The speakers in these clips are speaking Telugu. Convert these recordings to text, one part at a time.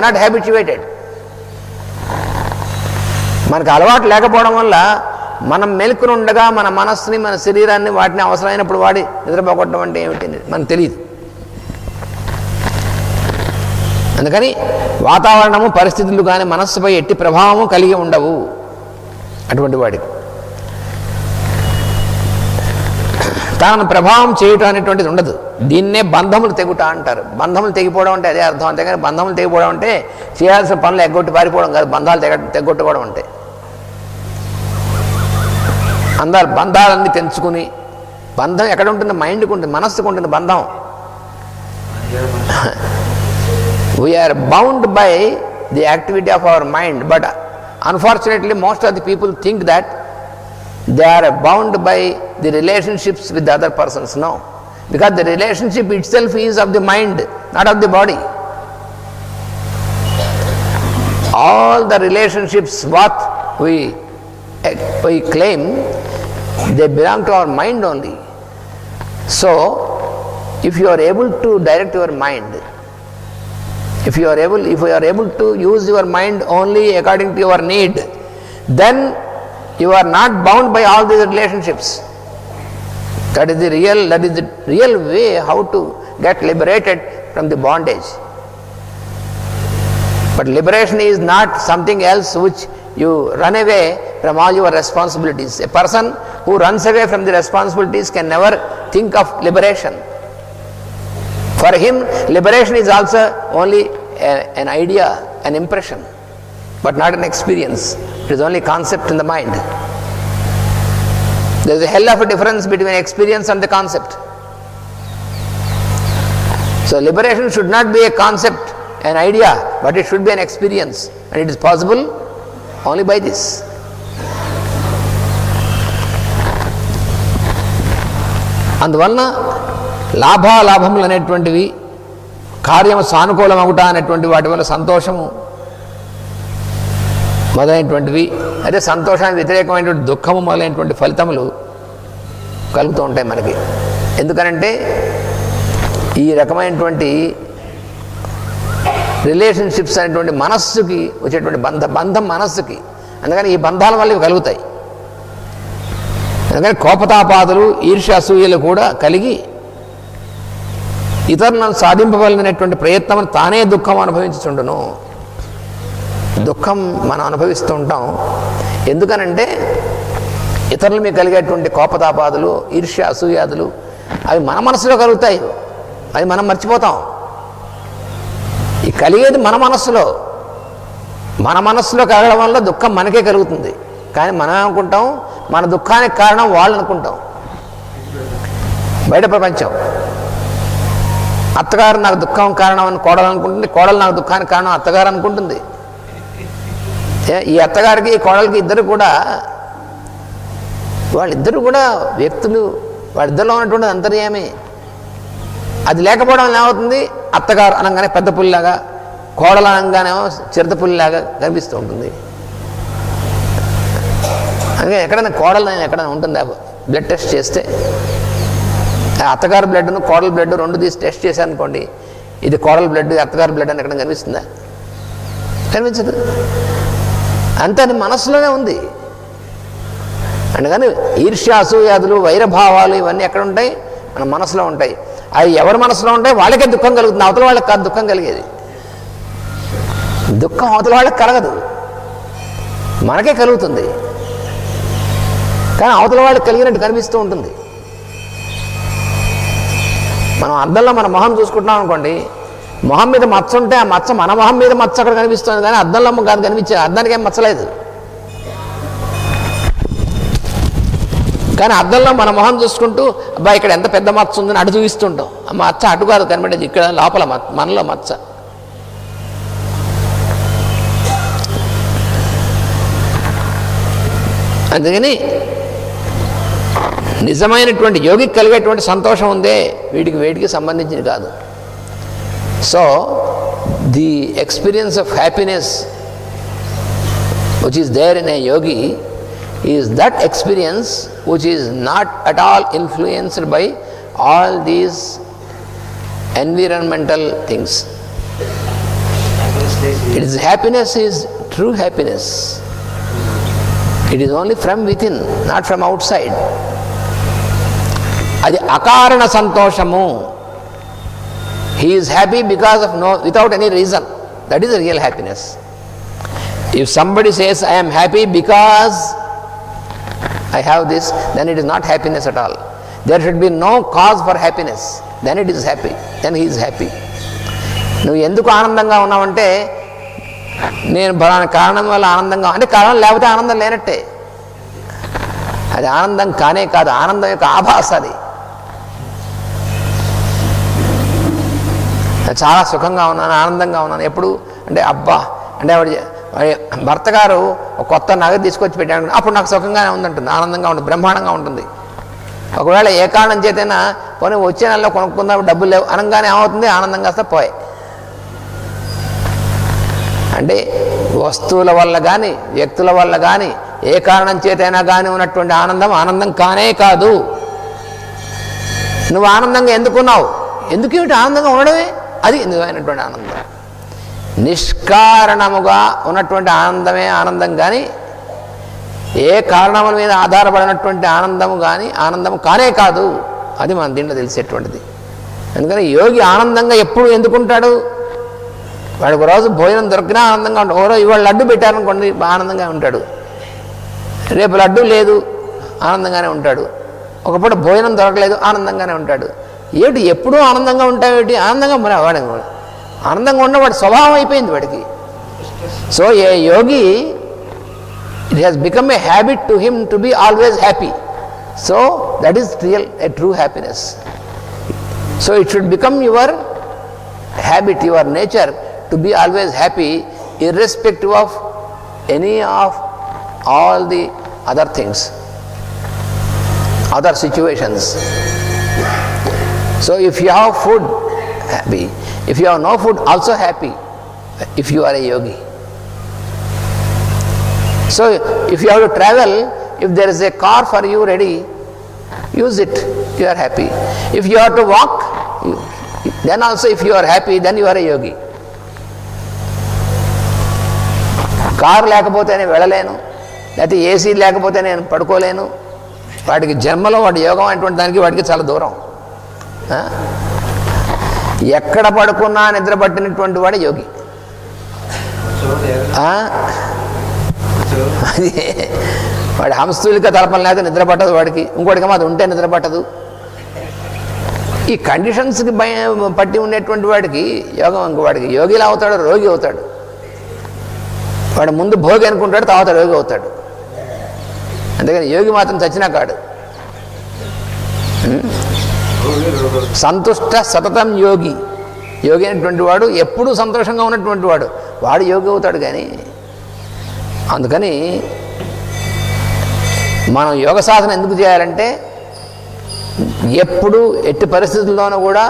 Not habituated. మనకు అలవాటు లేకపోవడం వల్ల మనం మెలుకుని ఉండగా మన మనస్సుని, మన శరీరాన్ని, వాటిని అవసరమైనప్పుడు వాడి నిద్రపోగొట్టడం అంటే ఏమిటి మనకు తెలియదు. అందుకని వాతావరణము, పరిస్థితులు కానీ మనస్సుపై ఎట్టి ప్రభావము కలిగి ఉండవు అటువంటి వాడికి. తనను ప్రభావం చేయటం అనేటువంటిది ఉండదు. దీన్నే బంధములు తెగుట అంటారు. బంధములు తెగిపోవడం అంటే అదే అర్థం. అంతేగాని బంధములు తెగిపోవడం అంటే చేయాల్సిన పనులు ఎగ్గొట్టి పారిపోవడం కాదు. బంధాలు తెగొట్టుకోవడం అంటే బంధాలన్నీ తెంచుకుని, బంధం ఎక్కడ ఉంటుంది? మైండ్కి ఉంటుంది, మనస్సుకు ఉంటుంది బంధం. We are bound by the activity of our mind, but unfortunately most of the people think that they are bound by the relationships with the other persons. No, because the relationship itself is of the mind, not of the body. All the relationships what we claim, they belong to our mind only. So if you are able to direct your mind, if you are able to use your mind only according to your need, then you are not bound by all these relationships. That is the real way how to get liberated from the bondage. But liberation is not something else which you run away from all your responsibilities. A person who runs away from the responsibilities can never think of liberation. For him, liberation is also only an idea, an impression, but not an experience. It is only concept in the mind. There is a hell of a difference between experience and the concept. So liberation should not be a concept, an idea, but it should be an experience, and it is possible only by this. అందువలన లాభాలాభములు అనేటువంటివి, కార్యము సానుకూలమగుట అనేటువంటి వాటి వల్ల సంతోషము మొదలైనటువంటివి, అదే సంతోషానికి వ్యతిరేకమైనటువంటి దుఃఖము మొదలైనటువంటి ఫలితములు కలుగుతూ ఉంటాయి మనకి. ఎందుకనంటే ఈ రకమైనటువంటి రిలేషన్షిప్స్ అనేటువంటి మనస్సుకి వచ్చేటువంటి బంధం మనస్సుకి, అందుకని ఈ బంధాల వల్ల ఇవి కలుగుతాయి. అందుకని కోపతాపాదులు, ఈర్ష్య, అసూయలు కూడా కలిగి ఇతరులను సాధింపవలనటువంటి ప్రయత్నం తానే దుఃఖం అనుభవించుచుండును. దుఃఖం మనం అనుభవిస్తూ ఉంటాం. ఎందుకనంటే ఇతరుల మీద కలిగేటువంటి కోపతాపాదులు, ఈర్ష్య, అసూయాదులు అవి మన మనసులో కలుగుతాయి. అవి మనం మర్చిపోతాం. ఈ కలిగేది మన మనస్సులో కలగడం వల్ల దుఃఖం మనకే కలుగుతుంది. కానీ మనం అనుకుంటాం మన దుఃఖానికి కారణం వాళ్ళు అనుకుంటాం. బయట ప్రపంచం అత్తగారు నాకు దుఃఖం కారణం అని కోడలు అనుకుంటుంది, కోడలు నాకు దుఃఖానికి కారణం అత్తగారు అనుకుంటుంది. ఈ అత్తగారికి, ఈ కోడలికి వాళ్ళిద్దరు కూడా వ్యక్తులు, వాళ్ళిద్దరిలో ఉన్నటువంటి అంతర్యామి. అది లేకపోవడం ఏమవుతుంది? అత్తగారు అనగానే పెద్ద పుల్లిలాగా, కోడలు అనగానేమో చిరుత పుల్లిలాగా కనిపిస్తూ ఉంటుంది. అందుకే ఎక్కడైనా కోడలు ఎక్కడైనా ఉంటుందా? బ్లడ్ టెస్ట్ చేస్తే అత్తగారు బ్లడ్ను కోడలు బ్లడ్ రెండు తీసి టెస్ట్ చేశారనుకోండి, ఇది కోడలు బ్లడ్, అత్తగారు బ్లడ్ అని ఎక్కడైనా కనిపిస్తుందా? కనిపించదు. అంతే, అది మనస్సులోనే ఉంది. అందుకని ఈర్ష్య, అసూయాదులు, వైరభావాలు ఇవన్నీ ఎక్కడ ఉంటాయి? మన మనసులో ఉంటాయి. అవి ఎవరి మనసులో ఉంటాయి వాళ్ళకే దుఃఖం కలుగుతుంది, అవతల వాళ్ళకి కాదు దుఃఖం కలిగేది. దుఃఖం అవతల వాళ్ళకి కలగదు, మనకే కలుగుతుంది. కానీ అవతల వాళ్ళకి కలిగినట్టు కనిపిస్తూ ఉంటుంది. మనం అద్దంలో మన మొహం చూసుకుంటున్నాం అనుకోండి, మొహం మీద మచ్చ ఉంటే ఆ మచ్చ మన మొహం మీద మచ్చ అక్కడ కనిపిస్తుంది, కానీ అద్దంలో కాదు కనిపించేది. అద్దానికి ఏం మచ్చలేదు. కానీ అద్దంలో మన మొహం చూసుకుంటూ అబ్బాయి ఇక్కడ ఎంత పెద్ద మచ్చ ఉందని అటు చూపిస్తుంటాం. ఆ మచ్చ అటు కాదు కనబడేది, ఇక్కడ లోపల మనలో మచ్చ. అందుకని నిజమైనటువంటి యోగికి కలిగేటువంటి సంతోషం ఉందే వీటికి సంబంధించింది కాదు. So the experience of happiness which is there in a yogi is that experience which is not at all influenced by all these environmental things. It is happiness is true happiness. It is only from within, not from outside. అది అకారణ సంతోషము. He is happy because of without any reason. That is the real happiness. If somebody says, I am happy because I have this, then it is not happiness at all. There should be no cause for happiness. Then it is happy. Then he is happy. నువ్వు ఎందుకు ఆనందంగా ఉన్నావంటే, నేను బలానా కారణం వల్ల ఆనందంగా, అంటే కారణం లేకపోతే ఆనందం లేనట్టే. అది ఆనందం కానే కాదు, ఆనందం యొక్క ఆభాస అది. చాలా సుఖంగా ఉన్నాను, ఆనందంగా ఉన్నాను. ఎప్పుడు అంటే అబ్బా అంటే భర్త గారు ఒక కొత్త నగ తీసుకొచ్చి పెట్టాను, అప్పుడు నాకు సుఖంగానే ఉందంటుంది, ఆనందంగా ఉంటుంది, బ్రహ్మాండంగా ఉంటుంది. ఒకవేళ ఏ కారణం చేతైనా పోనీ వచ్చే నెలలో కొనుక్కుందాం డబ్బులు లేవు అనగానే ఏమవుతుంది, ఆనందంగా వస్తే పోయే. అంటే వస్తువుల వల్ల కానీ వ్యక్తుల వల్ల కానీ ఏ కారణం చేతైనా కానీ ఉన్నటువంటి ఆనందం ఆనందం కానే కాదు. నువ్వు ఆనందంగా ఎందుకున్నావు, ఎందుకేమిటి ఆనందంగా ఉండడమే, అది నిజమైనటువంటి ఆనందం. నిష్కారణముగా ఉన్నటువంటి ఆనందమే ఆనందం కానీ ఏ కారణముల మీద ఆధారపడినటువంటి ఆనందము కానీ ఆనందము కానే కాదు. అది మన దీంట్లో తెలిసేటువంటిది. అందుకని యోగి ఆనందంగా ఎప్పుడు ఎందుకుంటాడు, వాడికి రోజు భోజనం దొరికినా ఆనందంగా ఉంటాడు. ఓరో ఇవాళ లడ్డు పెట్టారనుకోండి ఆనందంగా ఉంటాడు, రేపు లడ్డు లేదు ఆనందంగానే ఉంటాడు, ఒకప్పుడు భోజనం దొరకలేదు ఆనందంగానే ఉంటాడు. ఏమిటి ఎప్పుడూ ఆనందంగా ఉంటావేటి, ఆనందంగా మరి వాడు ఆనందంగా ఉన్నవాడు స్వభావం అయిపోయింది వాడికి. So A Yogi, it has become a habit to him to be always happy. So that is real A true happiness. So it should become your habit, your nature to be always happy irrespective of any of all the other things, other situations. So if you have food, happy. If you have no food, also happy, if you are a yogi. So if you have to travel, if there is a car for you ready, use it, you are happy. If you have to walk, then also if you are happy, then you are a yogi. Car లేకపోతే నేను వెళ్ళలేను, లేకపోతే ఏసీ లేకపోతే నేను పడుకోలేను, వాడికి జన్మలో వాడి యోగం అనేటువంటి దానికి వాడికి చాలా దూరం. ఎక్కడ పడుకున్నా నిద్ర పట్టినటువంటి వాడు యోగి. అది వాడి హంసతూలిక తలపం లేకపోతే నిద్ర పట్టదు వాడికి, ఇంకోటికేమో అది ఉంటే నిద్ర పట్టదు. ఈ కండిషన్స్కి పట్టి ఉండేటువంటి వాడికి యోగం, ఇంకో వాడికి యోగిలా అవుతాడు, రోగి అవుతాడు. వాడు ముందు భోగి అనుకుంటాడు, తర్వాత యోగి అవుతాడు. అందుకని యోగి మాత్రం చచ్చినా కాడు. సంతుష్ట సతతం యోగి, యోగి అయినటువంటి వాడు ఎప్పుడూ సంతోషంగా ఉన్నటువంటి వాడు, వాడు యోగి అవుతాడు. కానీ అందుకని మనం యోగ సాధన ఎందుకు చేయాలంటే ఎప్పుడు ఎట్టి పరిస్థితుల్లోనూ కూడా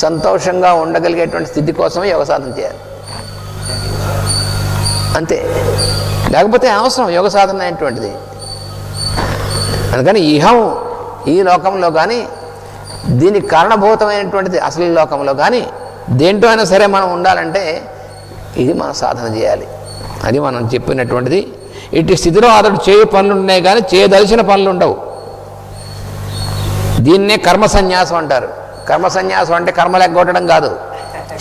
సంతోషంగా ఉండగలిగేటువంటి స్థితి కోసమే యోగ సాధన చేయాలి, అంతే. లేకపోతే అవసరం యోగ సాధన అనేటువంటిది. అందుకని ఇహం ఈ లోకంలో కానీ దీనికి కారణభూతమైనటువంటిది అసలు లోకంలో కానీ దేంట్లో అయినా సరే మనం ఉండాలంటే ఇది మనం సాధన చేయాలి. అది మనం చెప్పినటువంటిది. ఇటు స్థితిలో అతడు చేయు పనులు ఉన్నాయి కానీ చేయదలిచిన పనులు ఉండవు. దీన్నే కర్మ సన్యాసం అంటారు. కర్మ సన్యాసం అంటే కర్మ లెగ్గొట్టడం కాదు,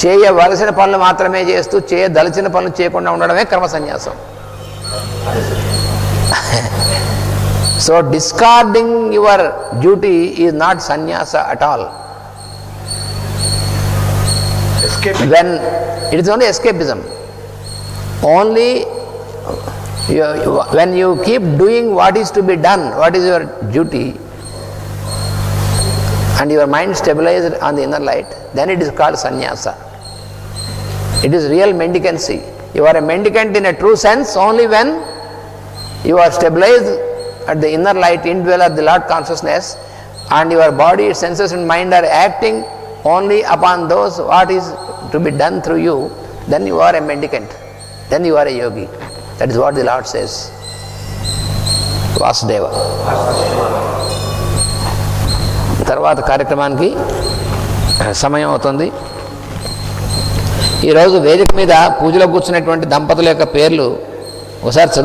చేయవలసిన పనులు మాత్రమే చేస్తూ చేయదలిచిన పనులు చేయకుండా ఉండడమే కర్మ సన్యాసం. So discarding your duty is not sannyasa at all. When it is only escapism. Only when you keep doing what is to be done, what is your duty, and your mind stabilized on the inner light, then it is called sannyasa. It is real mendicancy. You are a mendicant in a true sense only when you are stabilized at the inner light, indwell of the Lord consciousness, and your body, senses and mind are acting only upon those what is to be done through you. Then you are a mendicant, then you are a yogi. That is what the Lord says. Vasudeva. తర్వాత కార్యక్రమానికి సమయం అవుతుంది. ఈరోజు వేదిక మీద పూజలో కూర్చున్నటువంటి దంపతుల యొక్క పేర్లు ఒకసారి చదువు.